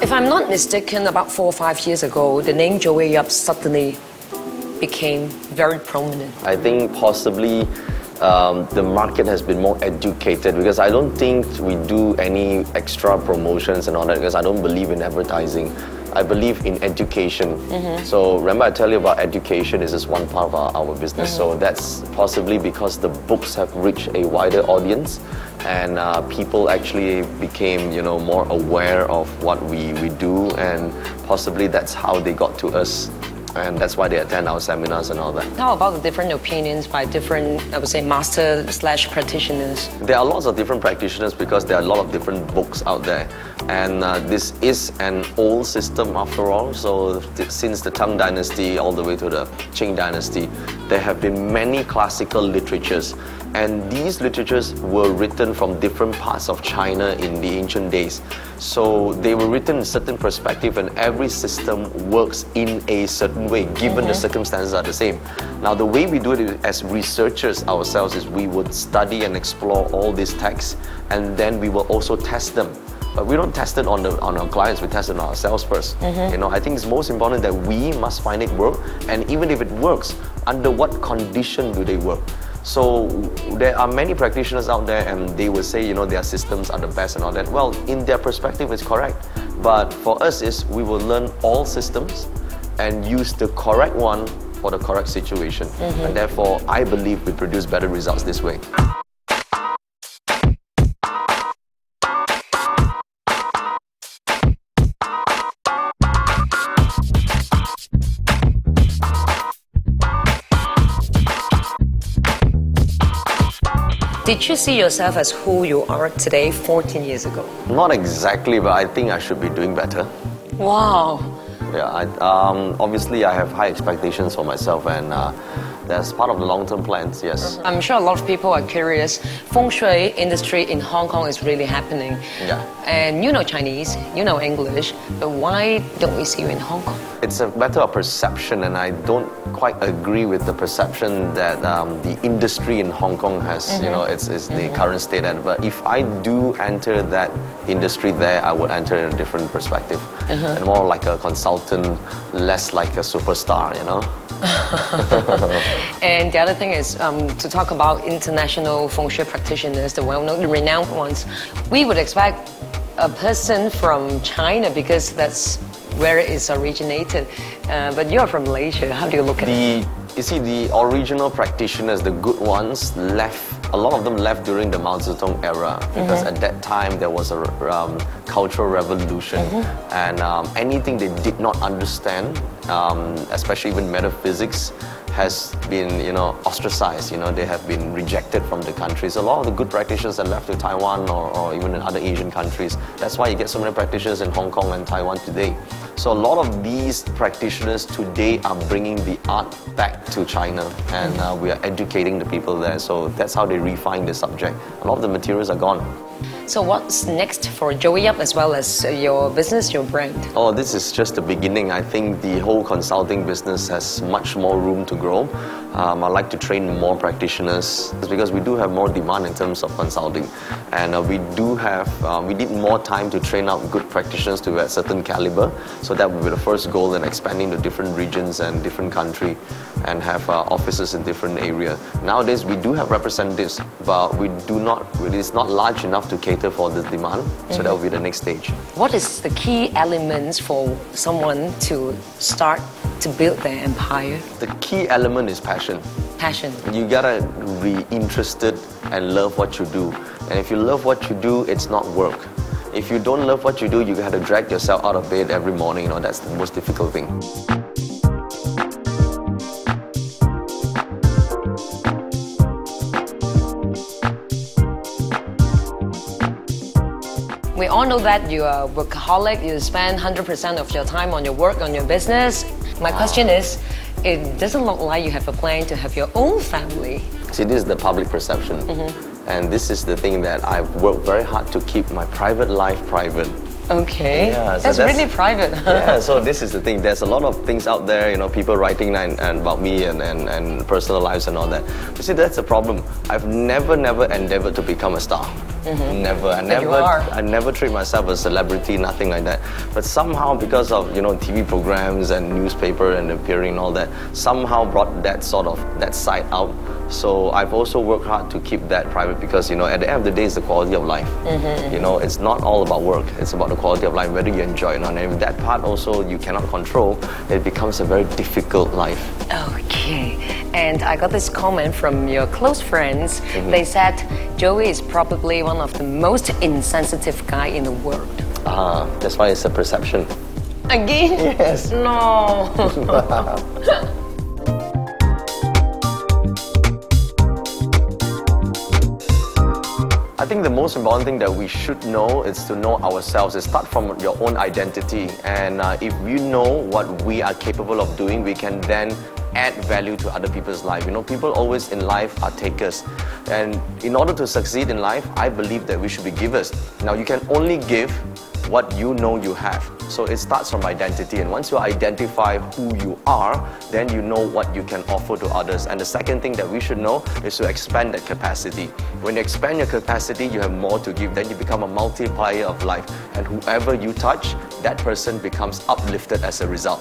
If I'm not mistaken, about 4 or 5 years ago, the name Joey Yap suddenly became very prominent. I think possibly the market has been more educated, because I don't think we do any extra promotions and all that, because I don't believe in advertising. I believe in education. So remember I tell you about education is just one part of our business. So that's possibly because the books have reached a wider audience, and people actually became, you know, more aware of what we do, and possibly that's how they got to us. And that's why they attend our seminars and all that. How about the different opinions by different, I would say, master/practitioners? There are lots of different practitioners because there are a lot of different books out there. And this is an old system after all. So since the Tang Dynasty all the way to the Qing Dynasty, there have been many classical literatures. And these literatures were written from different parts of China in the ancient days. So they were written in a certain perspective, and every system works in a certain way, given the circumstances are the same. Now, the way we do it as researchers ourselves is we would study and explore all these texts, and then we will also test them. But we don't test it on our clients, we test it on ourselves first. You know, I think it's most important that we must find it work, and even if it works, under what condition do they work? So there are many practitioners out there, and they will say, you know, their systems are the best and all that. Well, in their perspective, it's correct. But for us, we will learn all systems and use the correct one for the correct situation. And therefore, I believe we produce better results this way. Did you see yourself as who you are today 14 years ago? Not exactly, but I think I should be doing better. Wow. Yeah, obviously I have high expectations for myself, and that's part of the long-term plans, yes. I'm sure a lot of people are curious. Feng Shui industry in Hong Kong is really happening. Yeah. And you know Chinese, you know English, but why don't we see you in Hong Kong? It's a matter of perception, and I don't quite agree with the perception that the industry in Hong Kong has, you know, it's the current state. But if I do enter that industry there, I would enter in a different perspective. And more like a consultant, less like a superstar, you know. And the other thing is to talk about international Feng Shui practitioners, the well-known, the renowned ones. We would expect a person from China because that's where it is originated. But you're from Malaysia. How do you look at it? You see, the original practitioners, the good ones, left. A lot of them left during the Mao Zedong era, because at that time there was a cultural revolution, and anything they did not understand, especially even metaphysics, has been, you know, ostracized. You know, they have been rejected from the countries. A lot of the good practitioners are left to Taiwan or even in other Asian countries. That's why you get so many practitioners in Hong Kong and Taiwan today. So a lot of these practitioners today are bringing the art back to China, and we are educating the people there. So that's how they refine the subject. A lot of the materials are gone. So what's next for Joey Yap as well as your business, your brand? Oh, this is just the beginning. I think the whole consulting business has much more room to grow. I'd like to train more practitioners because we do have more demand in terms of consulting, and we need more time to train out good practitioners to a certain caliber. So that will be the first goal, in expanding to different regions and different country, and have offices in different areas. Nowadays we do have representatives, but it's not large enough to cater for the demand. So that will be the next stage. What is the key elements for someone to start to build their empire? The key element is passion. Passion. You gotta be interested and love what you do. And if you love what you do, it's not work. If you don't love what you do, you gotta drag yourself out of bed every morning. You know, that's the most difficult thing. We all know that you are a workaholic, you spend 100% of your time on your work, on your business. My question is, it doesn't look like you have a plan to have your own family. See, this is the public perception. And this is the thing that I've worked very hard to keep my private life private. Okay, yeah, so that's really private. Yeah, so this is the thing. There's a lot of things out there, you know, people writing and about me and personal lives and all that. You see, that's the problem. I've never endeavored to become a star. Never. I never treat myself as a celebrity, nothing like that. But somehow, because of TV programs and newspaper and appearing and all that, somehow brought that side out. So I've also worked hard to keep that private because at the end of the day, it's the quality of life. It's not all about work. It's about the quality of life, whether you enjoy it or not. And if that part also you cannot control, it becomes a very difficult life. Okay. And I got this comment from your close friends. They said Joey is probably one of the most insensitive guy in the world. That's why it's a perception. Again? Yes. No. I think the most important thing that we should know is to know ourselves. It starts from your own identity. And if you know what we are capable of doing, we can then add value to other people's life. People always in life are takers. And in order to succeed in life, I believe that we should be givers. Now, you can only give what you know you have. So it starts from identity, and once you identify who you are, then you know what you can offer to others. And the second thing that we should know is to expand that capacity. When you expand your capacity, you have more to give. Then you become a multiplier of life, and whoever you touch, that person becomes uplifted as a result.